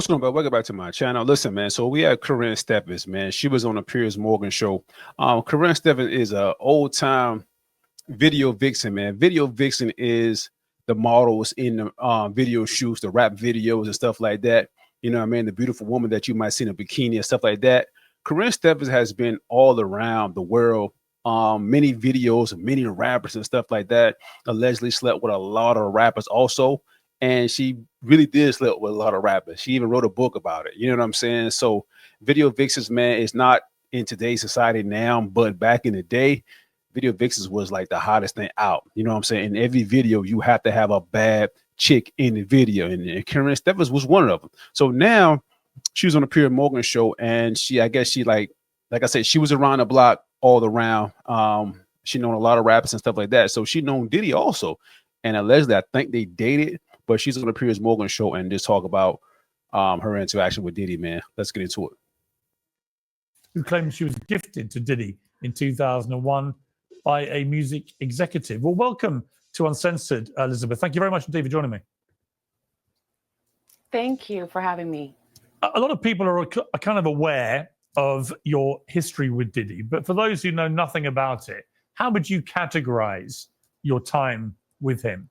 What's going on, bro? Welcome back to my channel. Listen, man. So we had Karrine Steffans, man. She was on the Piers Morgan show. Karrine Steffans is a old time video vixen, man. Video vixen is the models in the video shoots, the rap videos and stuff like that. You know what I mean? The beautiful woman that you might see in a bikini and stuff like that. Karrine Steffans has been all around the world. Many videos, many rappers and stuff like that. Allegedly slept with a lot of rappers also. And she really did sleep with a lot of rappers. She even wrote a book about it. You know what I'm saying? So video vixens, man, is not in today's society now, but back in the day, video vixens was like the hottest thing out. You know what I'm saying? In every video, you have to have a bad chick in the video. And Karrine Steffans was one of them. So now she was on the Piers Morgan show, and I guess she like I said, she was around the block all around. She known a lot of rappers and stuff like that. So she known Diddy also. And allegedly, I think they dated. But she's on the Piers Morgan show and just talk about her interaction with Diddy, man. Let's get into it. Who claims she was gifted to Diddy in 2001 by a music executive. Well, welcome to Uncensored, Elizabeth. Thank you very much indeed for joining me. Thank you for having me. A lot of people are kind of aware of your history with Diddy, but for those who know nothing about it, how would you categorize your time with him?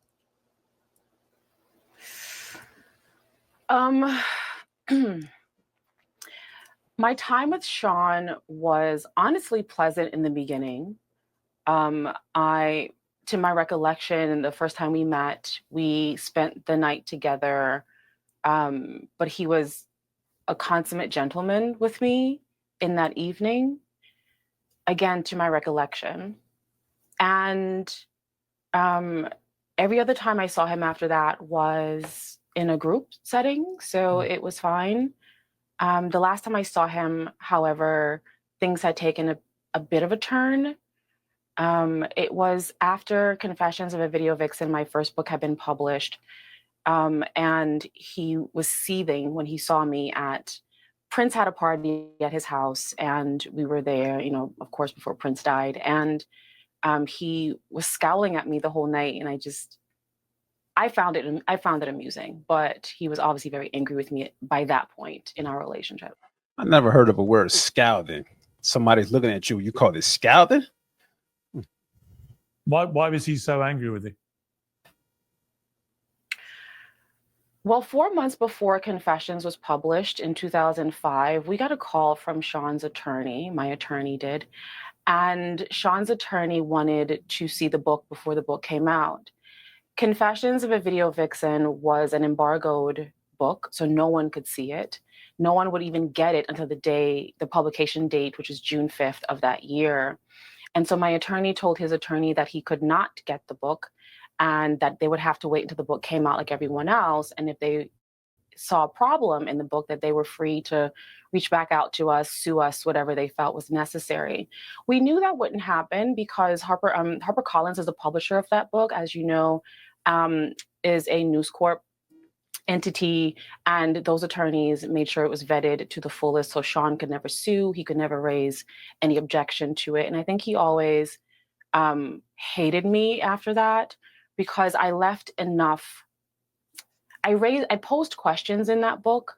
My time with Sean was honestly pleasant in the beginning. To my recollection, the first time we met, we spent the night together, but he was a consummate gentleman with me in that evening, again, to my recollection. And every other time I saw him after that was in a group setting, so it was fine. The last time I saw him, however, things had taken a bit of a turn. It was after Confessions of a Video Vixen, my first book had been published, and he was seething when he saw me Prince had a party at his house, and we were there, you know, of course, before Prince died, and he was scowling at me the whole night, and I found it amusing, but he was obviously very angry with me by that point in our relationship. I never heard of a word scowling. Somebody's looking at you. You call it scowling? Why was he so angry with you? Well, 4 months before Confessions was published in 2005, we got a call from Sean's attorney. My attorney did. And Sean's attorney wanted to see the book before the book came out. Confessions of a Video Vixen was an embargoed book, so no one could see it. No one would even get it until the publication date, which is June 5th of that year. And so my attorney told his attorney that he could not get the book and that they would have to wait until the book came out like everyone else. And if they saw a problem in the book, that they were free to reach back out to us, sue us, whatever they felt was necessary. We knew that wouldn't happen because HarperCollins is the publisher of that book, as you know, is a News Corp entity, and those attorneys made sure it was vetted to the fullest, so Sean could never sue, he could never raise any objection to it. And I think he always hated me after that because I left enough. I posed questions in that book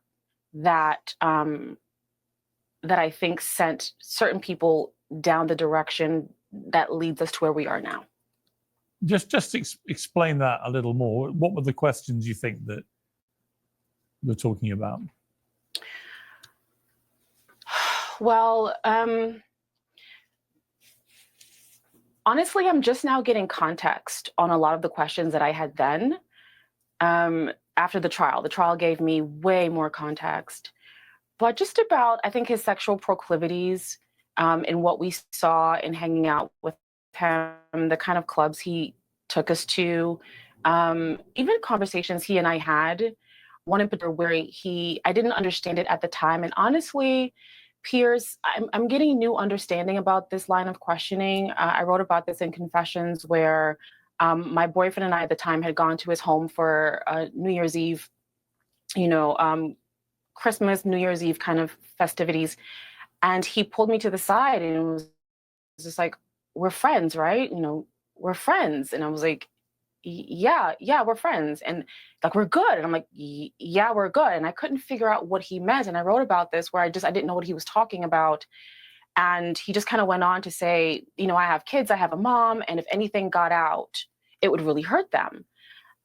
that that I think sent certain people down the direction that leads us to where we are now. Just explain that a little more. What were the questions you think that we're talking about? Well, honestly, I'm just now getting context on a lot of the questions that I had then. After the trial gave me way more context. But just about, I think, his sexual proclivities and what we saw in hanging out with him, the kind of clubs he took us to, even conversations he and I had, one in particular where I didn't understand it at the time. And honestly, Piers, I'm getting new understanding about this line of questioning. I wrote about this in Confessions where my boyfriend and I at the time had gone to his home for New Year's Eve, Christmas, New Year's Eve kind of festivities. And he pulled me to the side and was just like, we're friends, right? We're friends. And I was like, yeah, we're friends. And like, we're good. And I'm like, yeah, we're good. And I couldn't figure out what he meant. And I wrote about this where I didn't know what he was talking about. And he just kind of went on to say, I have kids, I have a mom, and if anything got out, it would really hurt them.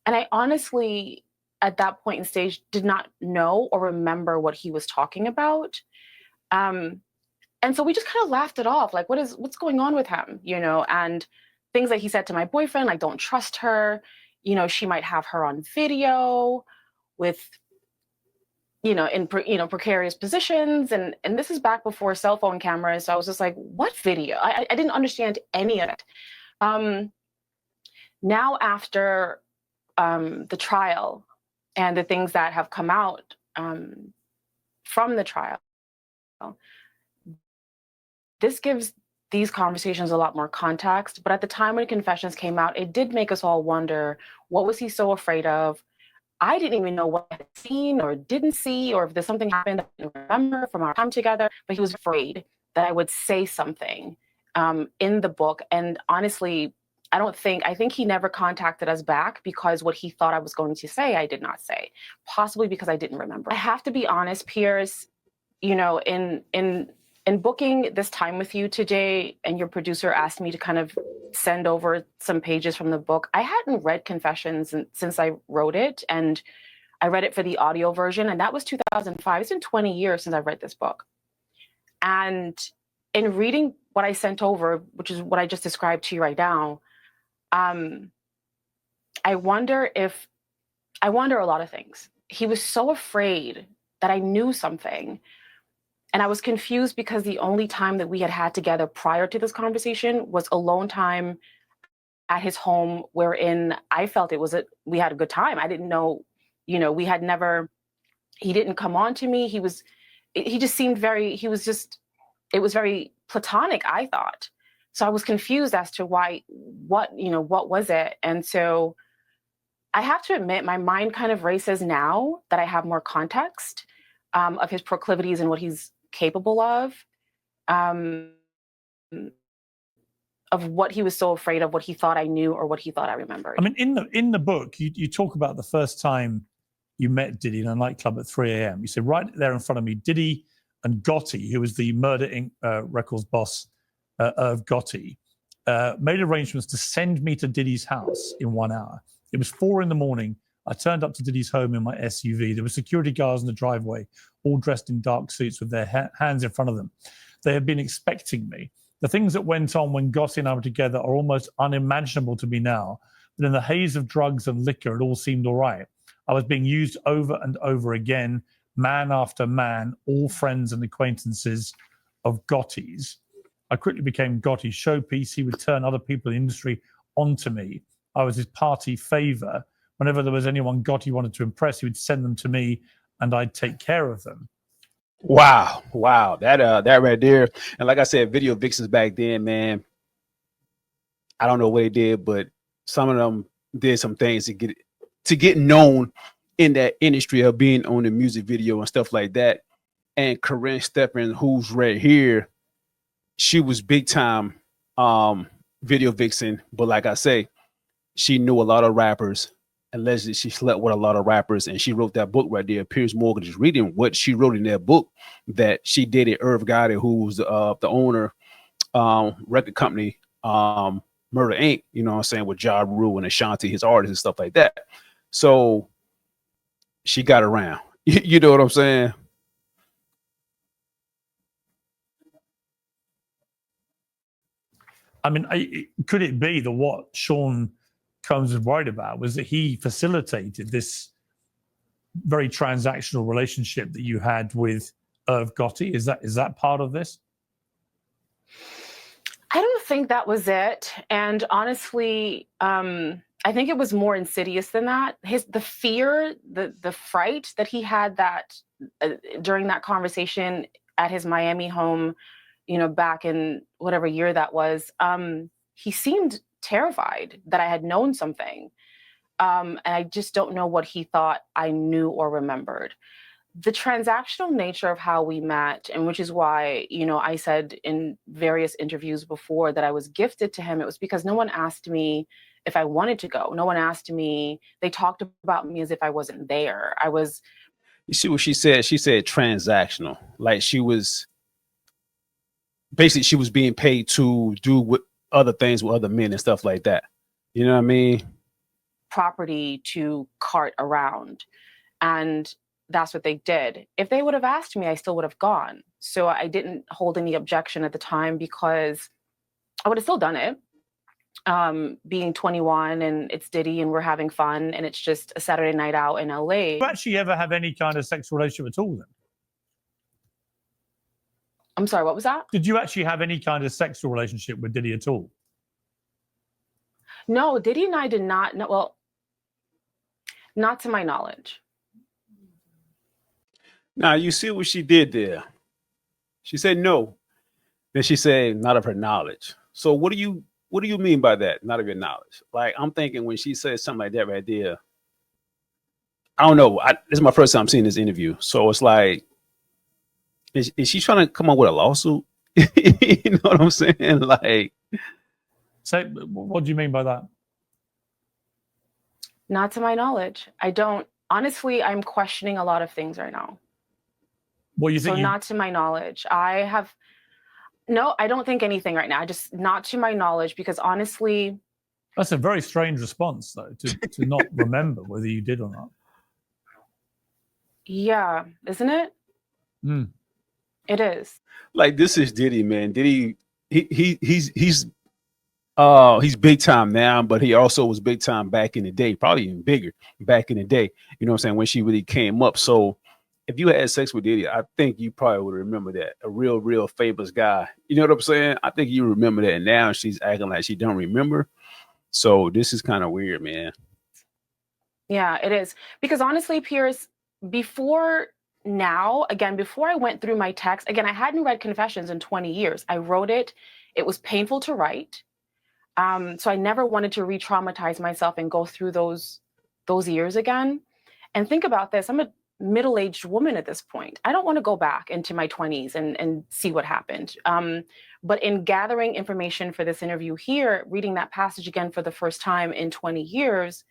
And I honestly, at that point in stage, did not know or remember what he was talking about. And so we just kind of laughed it off, like, what's going on with him, and things that he said to my boyfriend, like, don't trust her, she might have her on video with, in precarious positions, and this is back before cell phone cameras. So I was just like, what video? I didn't understand any of it. Now after the trial and the things that have come out from the trial, this gives these conversations a lot more context. But at the time when Confessions came out, it did make us all wonder, what was he so afraid of? I didn't even know what I had seen or didn't see, or if there's something happened that I didn't remember from our time together, but he was afraid that I would say something in the book. And honestly, I think he never contacted us back because what he thought I was going to say, I did not say, possibly because I didn't remember. I have to be honest, Piers, in booking this time with you today, and your producer asked me to kind of send over some pages from the book, I hadn't read Confessions since I wrote it, and I read it for the audio version, and that was 2005. It's been 20 years since I've read this book. And in reading what I sent over, which is what I just described to you right now, I wonder a lot of things. He was so afraid that I knew something. And I was confused because the only time that we had together prior to this conversation was alone time at his home, wherein I felt we had a good time. I didn't know, he didn't come on to me. He just seemed it was very platonic, I thought. So I was confused as to what was it? And so I have to admit, my mind kind of races now that I have more context of his proclivities and what he's capable of what he was so afraid of, what he thought I knew or what he thought I remembered. I mean, in the book, you talk about the first time you met Diddy in a nightclub at 3 a.m. You said, right there in front of me, Diddy and Gotti, who was the Murder Inc. Records boss, Irv Gotti, made arrangements to send me to Diddy's house in 1 hour. It was 4 a.m. I turned up to Diddy's home in my SUV. There were security guards in the driveway, all dressed in dark suits with their hands in front of them. They had been expecting me. The things that went on when Gotti and I were together are almost unimaginable to me now. But in the haze of drugs and liquor, it all seemed all right. I was being used over and over again, man after man, all friends and acquaintances of Gotti's. I quickly became Gotti's showpiece. He would turn other people in the industry onto me. I was his party favor. Whenever there was anyone Gotti wanted to impress, he would send them to me and I'd take care of them. Wow. That right there. And like I said, Video Vixens back then, man, I don't know what they did, but some of them did some things to get known in that industry of being on the music video and stuff like that. And Karrine Steffans, who's right here, she was big time video vixen, but like I say, she knew a lot of rappers. Allegedly, she slept with a lot of rappers, and she wrote that book right there. Piers Morgan is reading what she wrote in that book that she did at Irv Gotti, who was the owner record company Murder Inc. You know what I'm saying, with Ja Rule and Ashanti, his artists and stuff like that. So she got around. You know what I'm saying? I mean, could it be that what Sean Combs was worried about was that he facilitated this very transactional relationship that you had with Irv Gotti? Is that part of this? I don't think that was it. And honestly, I think it was more insidious than that. The fear, the fright that he had during that conversation at his Miami home, back in whatever year that was, he seemed terrified that I had known something. And I just don't know what he thought I knew or remembered. The transactional nature of how we met, and which is why, I said in various interviews before that I was gifted to him, it was because no one asked me if I wanted to go. No one asked me. They talked about me as if I wasn't there. You see what she said? She said transactional. Like she was being paid to do with other things with other men and stuff like that. You know what I mean? Property to cart around. And that's what they did. If they would have asked me, I still would have gone. So I didn't hold any objection at the time because I would have still done it. Being 21 and it's Diddy and we're having fun and it's just a Saturday night out in LA. Did you actually ever have any kind of sexual relationship at all then? I'm sorry, what was that? Did you actually have any kind of sexual relationship with Diddy at all? No, Diddy and I did not. No, well, not to my knowledge. Now you see what she did there. She said no. Then she said not of her knowledge. So what do you mean by that? Not of your knowledge. Like I'm thinking when she says something like that right there, I don't know. This is my first time seeing this interview. So it's like, is she trying to come up with a lawsuit? You know what I'm saying? Like, so what do you mean by that? Not to my knowledge. I don't. Honestly, I'm questioning a lot of things right now. What you think? So not to my knowledge. No, I don't think anything right now. Just not to my knowledge, because honestly. That's a very strange response, though, to not remember whether you did or not. Yeah, isn't it? Mm. It is. Like this is Diddy, man. Diddy, he's big time now, but he also was big time back in the day, probably even bigger back in the day. You know what I'm saying? When she really came up. So if you had sex with Diddy, I think you probably would remember that. A real famous guy. You know what I'm saying? I think you remember that. Now she's acting like she don't remember. So this is kind of weird, man. Yeah, it is. Because honestly, Pierce, before I went through my text, again, I hadn't read Confessions in 20 years. I wrote it. It was painful to write. So I never wanted to re-traumatize myself and go through those years again. And think about this. I'm a middle-aged woman at this point. I don't want to go back into my 20s and see what happened. But in gathering information for this interview here, reading that passage again for the first time in 20 years,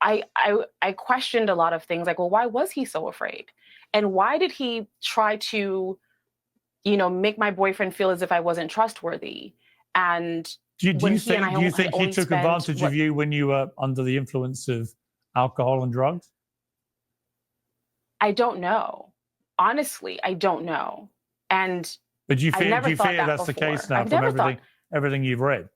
I questioned a lot of things like, well, why was he so afraid? And why did he try to, make my boyfriend feel as if I wasn't trustworthy? And do you think he took advantage of you when you were under the influence of alcohol and drugs? I don't know. Honestly, I don't know. But do you fear that's the case now from everything you've read?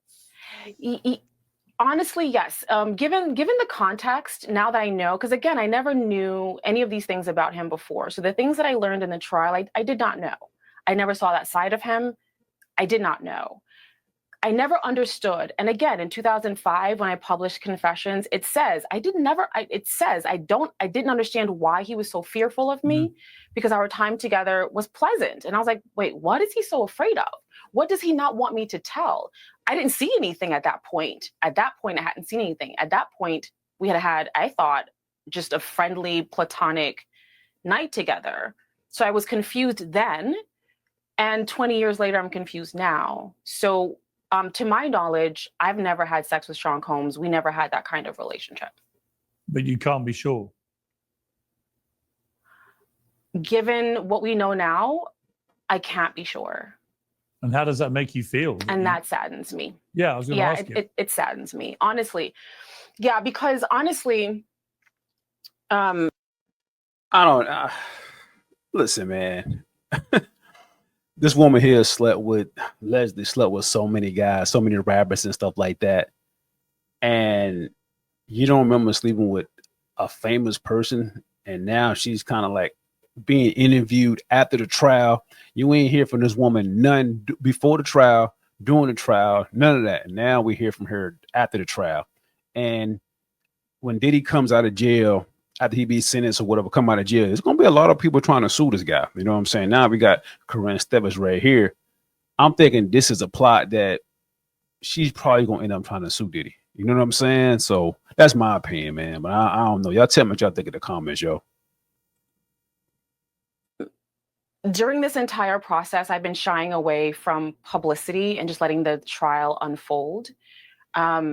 Honestly, yes. Given the context, now that I know, because again, I never knew any of these things about him before. So the things that I learned in the trial, I did not know. I never saw that side of him. I did not know. I never understood. And again, in 2005, when I published Confessions, it says I didn't understand why he was so fearful of me, because our time together was pleasant. And I was like, wait, what is he so afraid of? What does he not want me to tell? I didn't see anything at that point. At that point, I hadn't seen anything. At that point, we had, I thought, just a friendly, platonic night together. So I was confused then. And 20 years later, I'm confused now. So to my knowledge, I've never had sex with Sean Combs. We never had that kind of relationship. But you can't be sure. Given what we know now, I can't be sure. And how does that make you feel? And that saddens me. Yeah, I was going to ask you. It saddens me, honestly. Yeah, because honestly, I don't. Listen, man. This woman here Leslie slept with so many guys, so many rappers and stuff like that. And you don't remember sleeping with a famous person. And now she's kind of like being interviewed after the trial. You ain't hear from this woman none before the trial, during the trial, none of that. And now we hear from her after the trial. And when Diddy comes out of jail, after he be sentenced or whatever, come out of jail, there's going to be a lot of people trying to sue this guy. You know what I'm saying? Now we got Karrine Steffans right here. I'm thinking this is a plot that she's probably going to end up trying to sue Diddy. You know what I'm saying? So that's my opinion, man. But I don't know. Y'all tell me what y'all think in the comments, yo. During this entire process, I've been shying away from publicity and just letting the trial unfold. I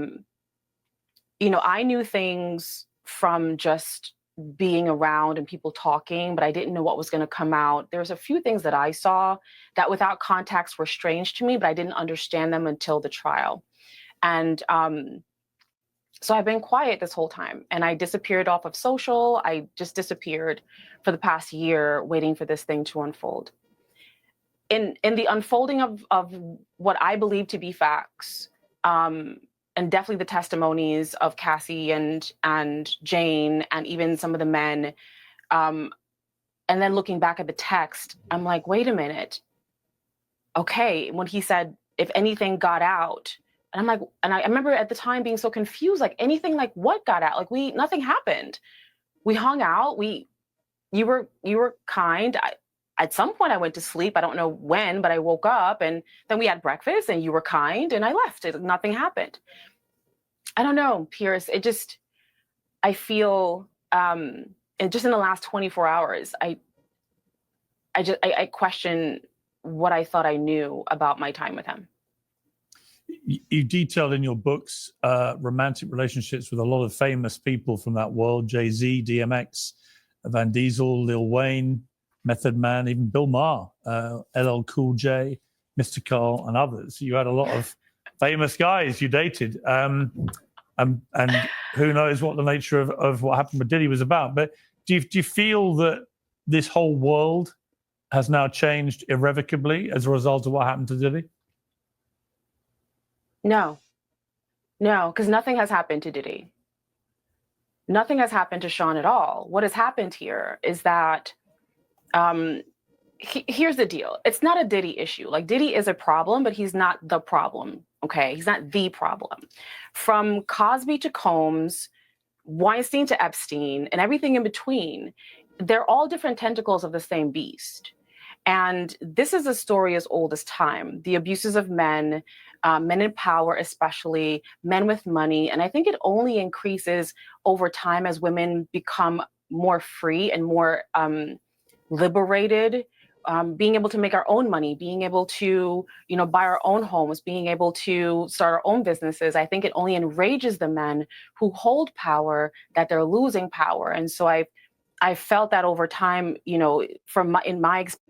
knew things from just being around and people talking, but I didn't know what was going to come out. There's a few things that I saw that without context were strange to me, but I didn't understand them until the trial. And so I've been quiet this whole time, and I disappeared off of social. I just disappeared for the past year, waiting for this thing to unfold. In the unfolding of what I believe to be facts, and definitely the testimonies of Cassie and Jane and even some of the men, and then looking back at the text, I'm like, wait a minute. Okay, when he said, if anything got out, and I'm like, and I remember at the time being so confused, like anything, like what got out? Like nothing happened. We hung out. You were kind. At some point I went to sleep. I don't know when, but I woke up and then we had breakfast and you were kind and I left. Nothing happened. I don't know, Pierce. I feel, and just in the last 24 hours, I question what I thought I knew about my time with him. You detailed in your books romantic relationships with a lot of famous people from that world: Jay-Z, DMX, Van Diesel, Lil Wayne, Method Man, even Bill Maher, LL Cool J, Mystical, and others. You had a lot of famous guys you dated. And who knows what the nature of what happened with Diddy was about. But do you feel that this whole world has now changed irrevocably as a result of what happened to Diddy? No, because nothing has happened to Diddy. Nothing has happened to Sean at all. What has happened here is that, here's the deal. It's not a Diddy issue. Like, Diddy is a problem, but he's not the problem. Okay, he's not the problem. From Cosby to Combs, Weinstein to Epstein, and everything in between, they're all different tentacles of the same beast. And this is a story as old as time. The abuses of men, men in power, especially men with money. And I think it only increases over time as women become more free and more liberated, being able to make our own money, being able to, buy our own homes, being able to start our own businesses. I think it only enrages the men who hold power that they're losing power. And so I felt that over time, in my experience.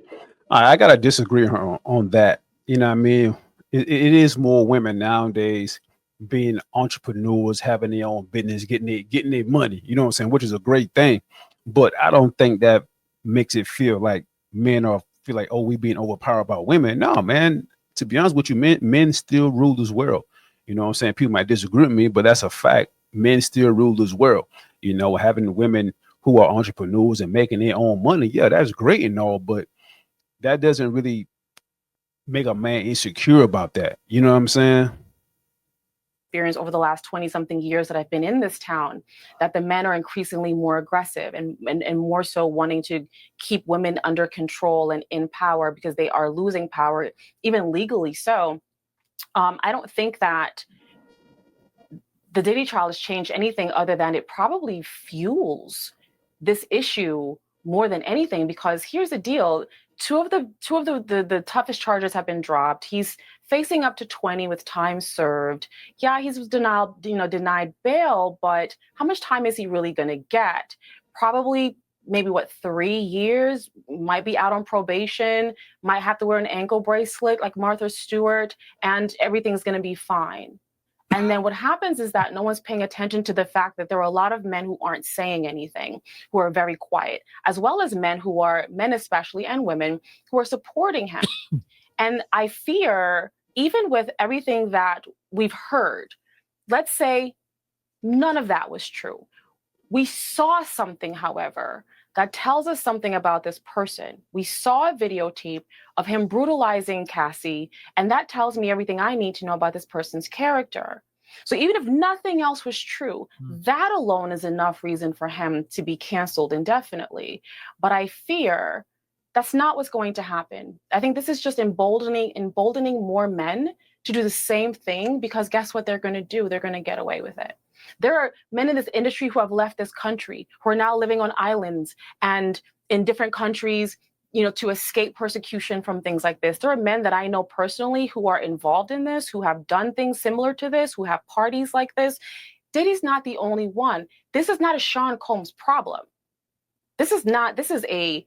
I gotta disagree on that. You know what I mean? It is more women nowadays being entrepreneurs, having their own business, getting their money, you know what I'm saying, which is a great thing. But I don't think that makes it feel like men feel like, oh, we being overpowered by women. No, man. To be honest with you, men still rule this world. You know what I'm saying? People might disagree with me, but that's a fact. Men still rule this world. Having women who are entrepreneurs and making their own money, yeah, that's great and all, but that doesn't really make a man insecure about that. You know what I'm saying? Experience over the last 20 something years that I've been in this town, that the men are increasingly more aggressive and more so wanting to keep women under control and in power because they are losing power, even legally. So I don't think that the Diddy trial has changed anything other than it probably fuels this issue more than anything, because here's the deal. Two of the toughest charges have been dropped. He's facing up to 20 with time served. Yeah, he's denied bail, but how much time is he really going to get? Probably maybe 3 years, might be out on probation, might have to wear an ankle bracelet like Martha Stewart, and everything's going to be fine. And then what happens is that no one's paying attention to the fact that there are a lot of men who aren't saying anything, who are very quiet, as well as men especially, and women who are supporting him. And I fear, even with everything that we've heard, let's say none of that was true. We saw something, however, that tells us something about this person. We saw a videotape of him brutalizing Cassie, and that tells me everything I need to know about this person's character. So even if nothing else was true, that alone is enough reason for him to be canceled indefinitely. But I fear that's not what's going to happen. I think this is just emboldening more men to do the same thing, because guess what they're going to do? They're going to get away with it. There are men in this industry who have left this country, who are now living on islands and in different countries, to escape persecution from things like this. There are men that I know personally who are involved in this, who have done things similar to this, who have parties like this. Diddy's not the only one. This is not a Sean Combs problem. This is a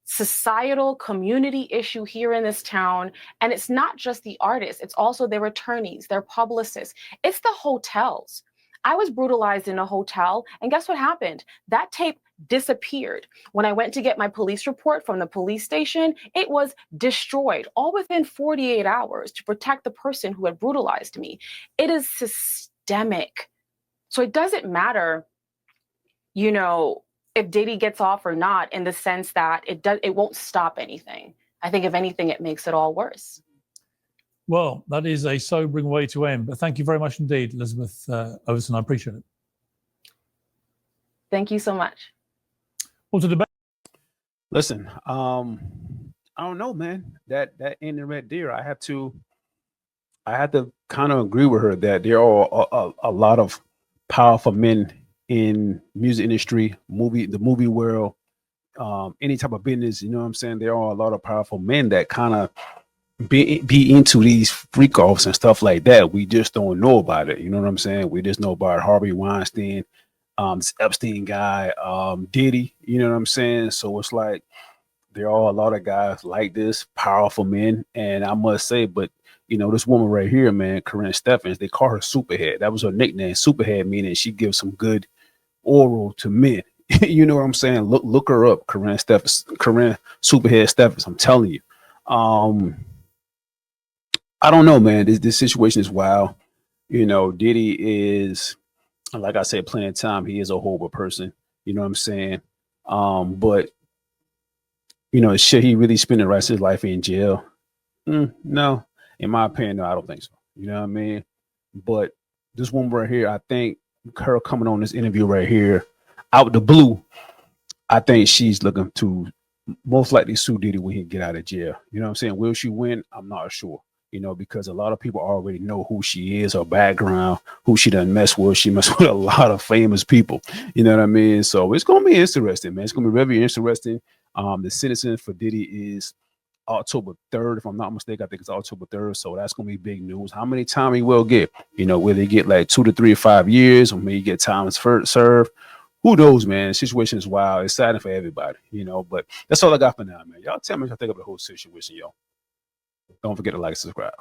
societal community issue here in this town. And it's not just the artists, it's also their attorneys, their publicists, it's the hotels. I was brutalized in a hotel, and guess what happened? That tape disappeared. When I went to get my police report from the police station, it was destroyed, all within 48 hours, to protect the person who had brutalized me. It is systemic. So it doesn't matter, if Diddy gets off or not, in the sense that it won't stop anything. I think if anything, it makes it all worse. Well, that is a sobering way to end. But thank you very much indeed, Elizabeth Overton. I appreciate it. Thank you so much. Well, to debate. Listen, I don't know, man. That ending right there, I had to kind of agree with her that there are a lot of powerful men in music industry, the movie world, any type of business. You know what I'm saying? There are a lot of powerful men that kind of be into these freak offs and stuff like that. We just don't know about it. You know what I'm saying? We just know about Harvey Weinstein, this Epstein guy, Diddy. You know what I'm saying? So it's like there are a lot of guys like this, powerful men. And I must say, but this woman right here, man, Karrine Steffans, they call her Superhead. That was her nickname, Superhead, meaning she gives some good oral to men. You know what I'm saying? Look her up, Karrine Superhead Steffans. I'm telling you. I don't know, man. This situation is wild. Diddy is, like I said, plenty of time. He is a horrible person. You know what I'm saying? But should he really spend the rest of his life in jail? No, in my opinion, no, I don't think so. You know what I mean? But this woman right here, I think her coming on this interview right here, out the blue, I think she's looking to most likely sue Diddy when he get out of jail. You know what I'm saying? Will she win? I'm not sure. Because a lot of people already know who she is, her background, who she done mess with. She messed with a lot of famous people. You know what I mean? So it's going to be interesting, man. It's going to be very interesting. The sentencing for Diddy is October 3rd, if I'm not mistaken. I think it's October 3rd. So that's going to be big news. How many time he will get? Will he get like 2 to 3 or 5 years, or maybe get time served? Who knows, man? The situation is wild. It's sad for everybody, but that's all I got for now, man. Y'all tell me what y'all think of the whole situation, yo. Don't forget to like and subscribe.